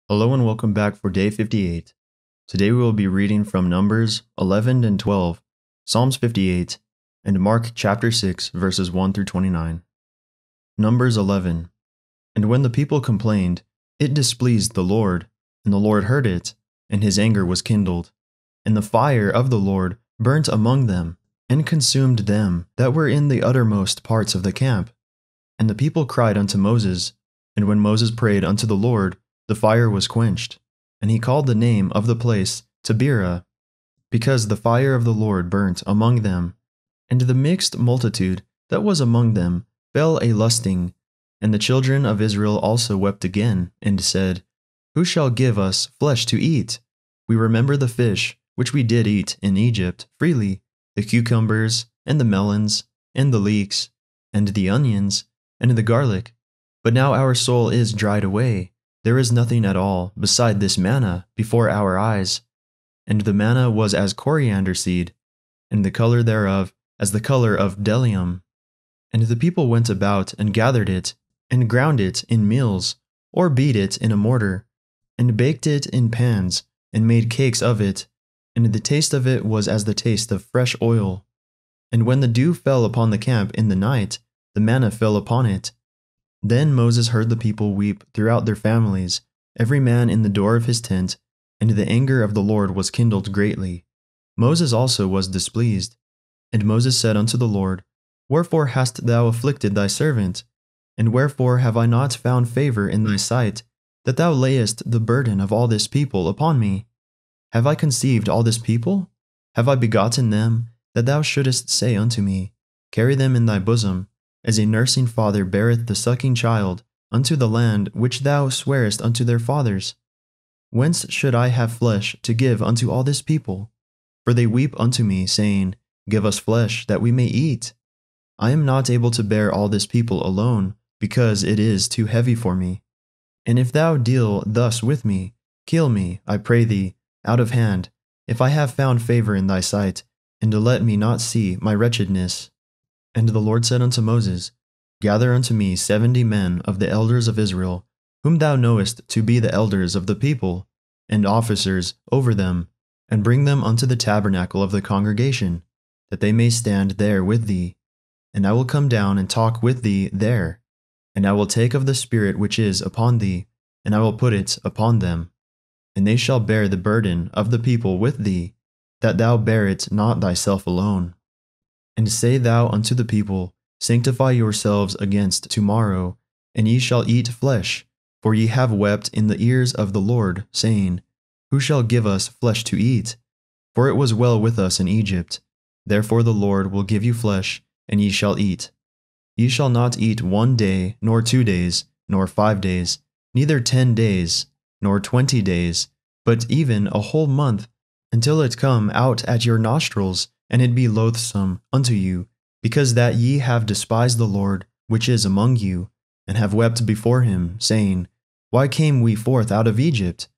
Hello and welcome back for day 58. Today we will be reading from Numbers 11 and 12, Psalms 58, and Mark chapter 6 verses 1 through 29. Numbers 11. And when the people complained, it displeased the Lord, and the Lord heard it, and his anger was kindled. And the fire of the Lord burnt among them, and consumed them that were in the uttermost parts of the camp. And the people cried unto Moses, and when Moses prayed unto the Lord, the fire was quenched, and he called the name of the place Taberah, because the fire of the Lord burnt among them. And the mixed multitude that was among them fell a lusting, and the children of Israel also wept again, and said, Who shall give us flesh to eat? We remember the fish which we did eat in Egypt freely, the cucumbers, and the melons, and the leeks, and the onions, and the garlic. But now our soul is dried away. There is nothing at all beside this manna before our eyes. And the manna was as coriander seed, and the color thereof as the color of bdellium. And the people went about and gathered it, and ground it in mills, or beat it in a mortar, and baked it in pans, and made cakes of it. And the taste of it was as the taste of fresh oil. And when the dew fell upon the camp in the night, the manna fell upon it. Then Moses heard the people weep throughout their families, every man in the door of his tent, and the anger of the Lord was kindled greatly. Moses also was displeased. And Moses said unto the Lord, Wherefore hast thou afflicted thy servant? And wherefore have I not found favor in thy sight, that thou layest the burden of all this people upon me? Have I conceived all this people? Have I begotten them, that thou shouldest say unto me, Carry them in thy bosom, as a nursing father beareth the sucking child, unto the land which thou swarest unto their fathers? Whence should I have flesh to give unto all this people? For they weep unto me, saying, Give us flesh, that we may eat. I am not able to bear all this people alone, because it is too heavy for me. And if thou deal thus with me, kill me, I pray thee, out of hand, if I have found favor in thy sight, and let me not see my wretchedness. And the Lord said unto Moses, Gather unto me 70 men of the elders of Israel, whom thou knowest to be the elders of the people, and officers over them, and bring them unto the tabernacle of the congregation, that they may stand there with thee. And I will come down and talk with thee there. And I will take of the Spirit which is upon thee, and I will put it upon them. And they shall bear the burden of the people with thee, that thou bear it not thyself alone. And say thou unto the people, Sanctify yourselves against tomorrow, and ye shall eat flesh, for ye have wept in the ears of the Lord, saying, Who shall give us flesh to eat? For it was well with us in Egypt. Therefore the Lord will give you flesh, and ye shall eat. Ye shall not eat 1 day, nor 2 days, nor 5 days, neither 10 days, nor 20 days, but even a whole month, until it come out at your nostrils, and it be loathsome unto you, because that ye have despised the Lord, which is among you, and have wept before him, saying, Why came we forth out of Egypt?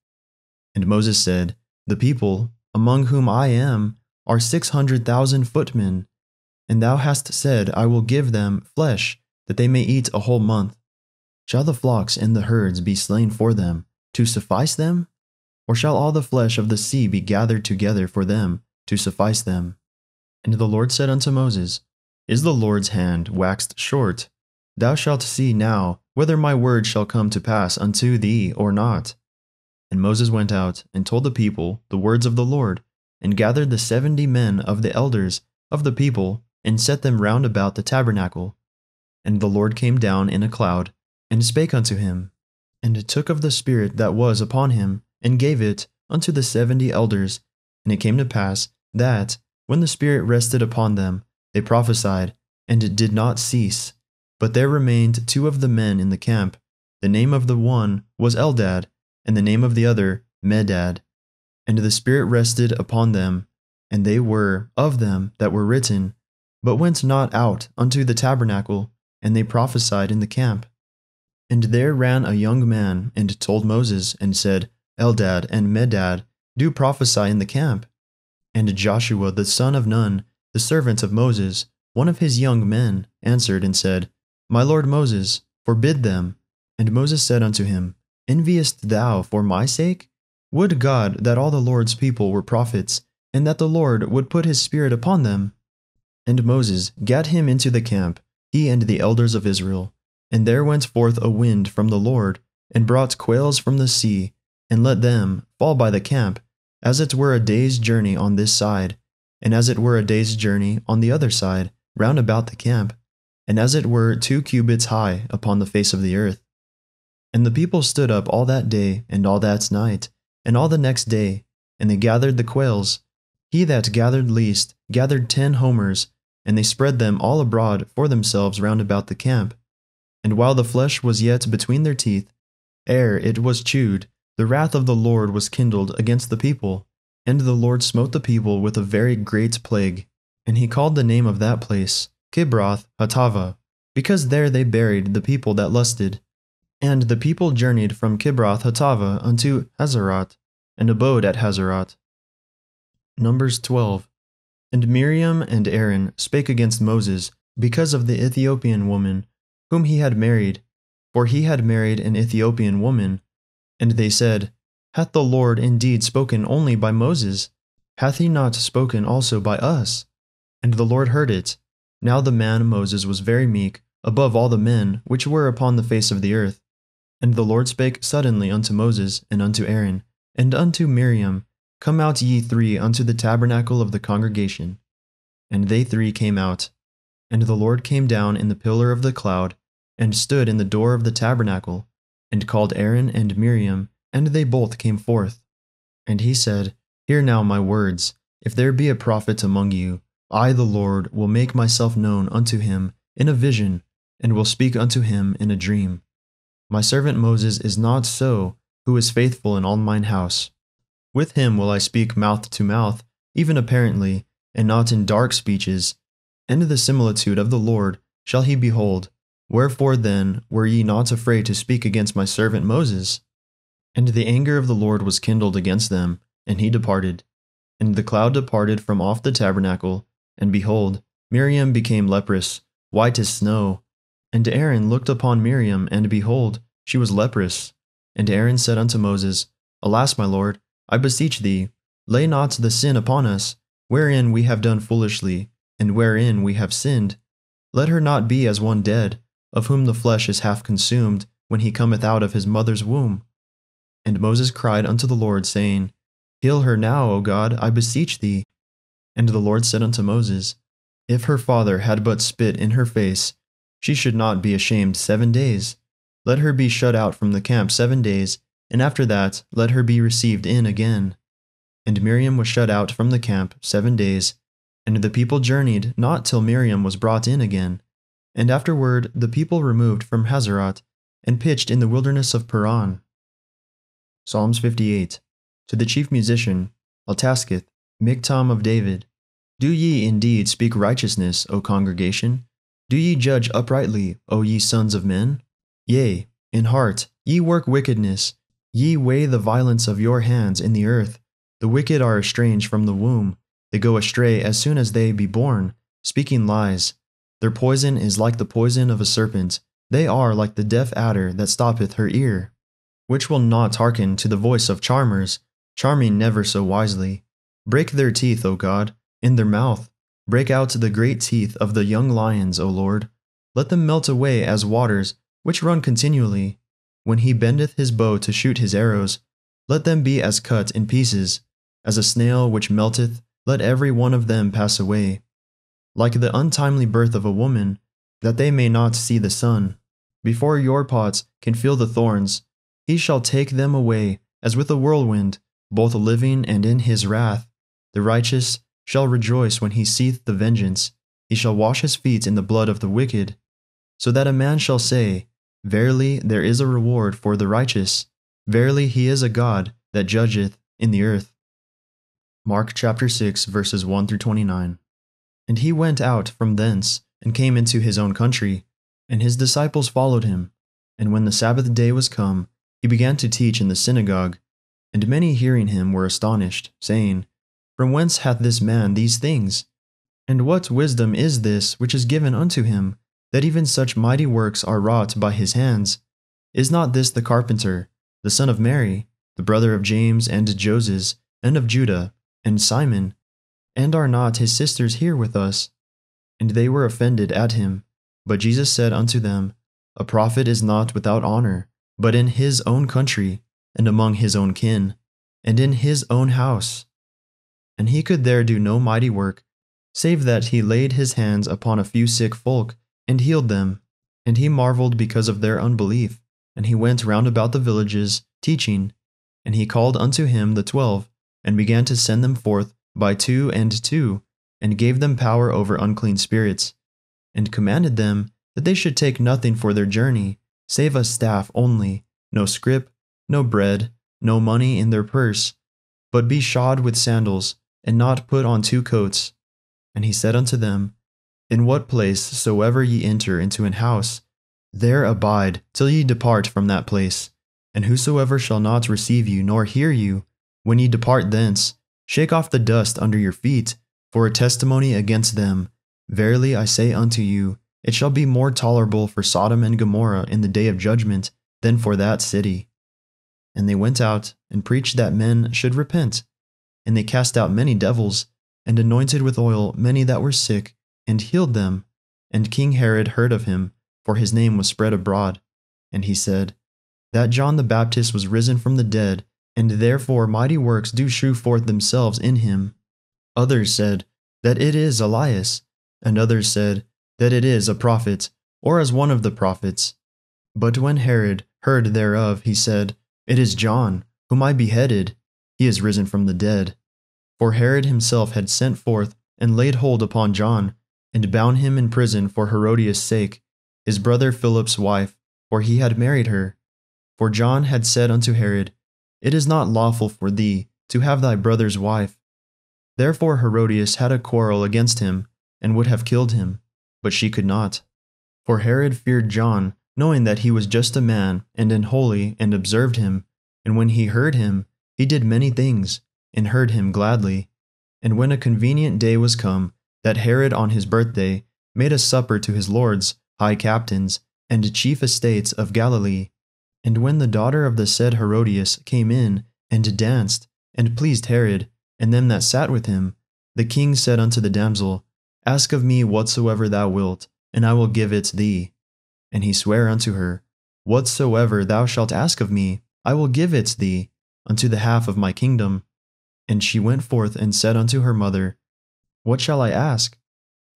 And Moses said, The people, among whom I am, are 600,000 footmen. And thou hast said, I will give them flesh, that they may eat a whole month. Shall the flocks and the herds be slain for them, to suffice them? Or shall all the flesh of the sea be gathered together for them, to suffice them? And the Lord said unto Moses, Is the Lord's hand waxed short? Thou shalt see now whether my word shall come to pass unto thee or not. And Moses went out and told the people the words of the Lord, and gathered the 70 men of the elders of the people, and set them round about the tabernacle. And the Lord came down in a cloud, and spake unto him, and took of the Spirit that was upon him, and gave it unto the 70 elders. And it came to pass that, when the Spirit rested upon them, they prophesied, and did not cease. But there remained 2 of the men in the camp. The name of the one was Eldad, and the name of the other Medad. And the Spirit rested upon them, and they were of them that were written, but went not out unto the tabernacle, and they prophesied in the camp. And there ran a young man, and told Moses, and said, Eldad and Medad do prophesy in the camp. And Joshua the son of Nun, the servant of Moses, one of his young men, answered and said, My lord Moses, forbid them. And Moses said unto him, Enviest thou for my sake? Would God that all the Lord's people were prophets, and that the Lord would put his Spirit upon them. And Moses gat him into the camp, he and the elders of Israel. And there went forth a wind from the Lord, and brought quails from the sea, and let them fall by the camp, as it were a day's journey on this side, and as it were a day's journey on the other side, round about the camp, and as it were 2 cubits high upon the face of the earth. And the people stood up all that day, and all that night, and all the next day, and they gathered the quails. He that gathered least gathered 10 homers, and they spread them all abroad for themselves round about the camp. And while the flesh was yet between their teeth, ere it was chewed, the wrath of the Lord was kindled against the people, and the Lord smote the people with a very great plague. And he called the name of that place Kibroth Hattaavah, because there they buried the people that lusted. And the people journeyed from Kibroth Hattaavah unto Hazeroth, and abode at Hazeroth. Numbers 12. And Miriam and Aaron spake against Moses because of the Ethiopian woman, whom he had married, for he had married an Ethiopian woman. And they said, Hath the Lord indeed spoken only by Moses? Hath he not spoken also by us? And the Lord heard it. Now the man Moses was very meek, above all the men which were upon the face of the earth. And the Lord spake suddenly unto Moses, and unto Aaron, and unto Miriam, Come out ye 3 unto the tabernacle of the congregation. And they 3 came out. And the Lord came down in the pillar of the cloud, and stood in the door of the tabernacle, and called Aaron and Miriam, and they both came forth. And he said, Hear now my words. If there be a prophet among you, I the Lord will make myself known unto him in a vision, and will speak unto him in a dream. My servant Moses is not so, who is faithful in all mine house. With him will I speak mouth to mouth, even apparently, and not in dark speeches. And the similitude of the Lord shall he behold. Wherefore then were ye not afraid to speak against my servant Moses? And the anger of the Lord was kindled against them, and he departed. And the cloud departed from off the tabernacle, and behold, Miriam became leprous, white as snow. And Aaron looked upon Miriam, and behold, she was leprous. And Aaron said unto Moses, Alas, my Lord, I beseech thee, lay not the sin upon us, wherein we have done foolishly, and wherein we have sinned. Let her not be as one dead, of whom the flesh is half consumed, when he cometh out of his mother's womb. And Moses cried unto the Lord, saying, Heal her now, O God, I beseech thee. And the Lord said unto Moses, If her father had but spit in her face, she should not be ashamed 7 days. Let her be shut out from the camp 7 days, and after that let her be received in again. And Miriam was shut out from the camp 7 days, and the people journeyed not till Miriam was brought in again. And afterward the people removed from Hazeroth, and pitched in the wilderness of Paran. Psalms 58. To the chief musician, Altasketh, Miktam of David. Do ye indeed speak righteousness, O congregation? Do ye judge uprightly, O ye sons of men? Yea, in heart, ye work wickedness. Ye weigh the violence of your hands in the earth. The wicked are estranged from the womb. They go astray as soon as they be born, speaking lies. Their poison is like the poison of a serpent. They are like the deaf adder that stoppeth her ear, which will not hearken to the voice of charmers, charming never so wisely. Break their teeth, O God, in their mouth. Break out the great teeth of the young lions, O Lord. Let them melt away as waters, which run continually. When he bendeth his bow to shoot his arrows, let them be as cut in pieces. As a snail which melteth, let every one of them pass away. Like the untimely birth of a woman, that they may not see the sun. Before your pots can feel the thorns, he shall take them away, as with a whirlwind, both living and in his wrath. The righteous shall rejoice when he seeth the vengeance. He shall wash his feet in the blood of the wicked. So that a man shall say, Verily there is a reward for the righteous. Verily he is a God that judgeth in the earth. Mark chapter 6 verses 1 through 29. And he went out from thence, and came into his own country, and his disciples followed him. And when the Sabbath day was come, he began to teach in the synagogue. And many hearing him were astonished, saying, From whence hath this man these things? And what wisdom is this which is given unto him, that even such mighty works are wrought by his hands? Is not this the carpenter, the son of Mary, the brother of James and Joses, and of Judah, and Simon? And are not his sisters here with us? And they were offended at him. But Jesus said unto them, A prophet is not without honor, but in his own country, and among his own kin, and in his own house. And he could there do no mighty work, save that he laid his hands upon a few sick folk, and healed them. And he marveled because of their unbelief. And he went round about the villages, teaching. And he called unto him the 12, and began to send them forth by 2 and 2, and gave them power over unclean spirits, and commanded them that they should take nothing for their journey, save a staff only, no scrip, no bread, no money in their purse, but be shod with sandals, and not put on 2 coats. And he said unto them, In what place soever ye enter into an house, there abide till ye depart from that place. And whosoever shall not receive you nor hear you, when ye depart thence, shake off the dust under your feet, for a testimony against them. Verily I say unto you, it shall be more tolerable for Sodom and Gomorrah in the day of judgment than for that city. And they went out and preached that men should repent. And they cast out many devils, and anointed with oil many that were sick, and healed them. And King Herod heard of him, for his name was spread abroad. And he said, That John the Baptist was risen from the dead, and therefore mighty works do shew forth themselves in him. Others said, That it is Elias. And others said, That it is a prophet, or as one of the prophets. But when Herod heard thereof, he said, It is John, whom I beheaded. He is risen from the dead. For Herod himself had sent forth and laid hold upon John, and bound him in prison for Herodias' sake, his brother Philip's wife, for he had married her. For John had said unto Herod, It is not lawful for thee to have thy brother's wife. Therefore Herodias had a quarrel against him, and would have killed him, but she could not. For Herod feared John, knowing that he was just a man, and an holy, and observed him. And when he heard him, he did many things, and heard him gladly. And when a convenient day was come, that Herod on his birthday made a supper to his lords, high captains, and chief estates of Galilee. And when the daughter of the said Herodias came in, and danced, and pleased Herod, and them that sat with him, the king said unto the damsel, Ask of me whatsoever thou wilt, and I will give it thee. And he sware unto her, Whatsoever thou shalt ask of me, I will give it thee, unto the half of my kingdom. And she went forth and said unto her mother, What shall I ask?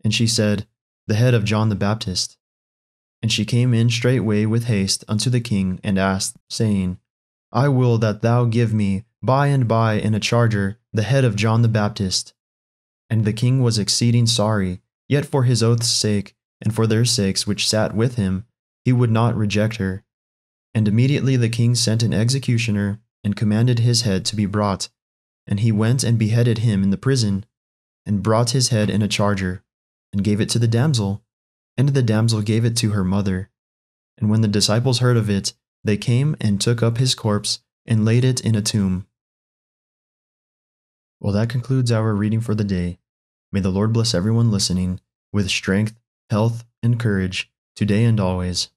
And she said, The head of John the Baptist. And she came in straightway with haste unto the king, and asked, saying, I will that thou give me by and by in a charger the head of John the Baptist. And the king was exceeding sorry, yet for his oath's sake, and for their sakes which sat with him, he would not reject her. And immediately the king sent an executioner, and commanded his head to be brought. And he went and beheaded him in the prison, and brought his head in a charger, and gave it to the damsel. And the damsel gave it to her mother. And when the disciples heard of it, they came and took up his corpse, and laid it in a tomb. Well, that concludes our reading for the day. May the Lord bless everyone listening with strength, health, and courage, today and always.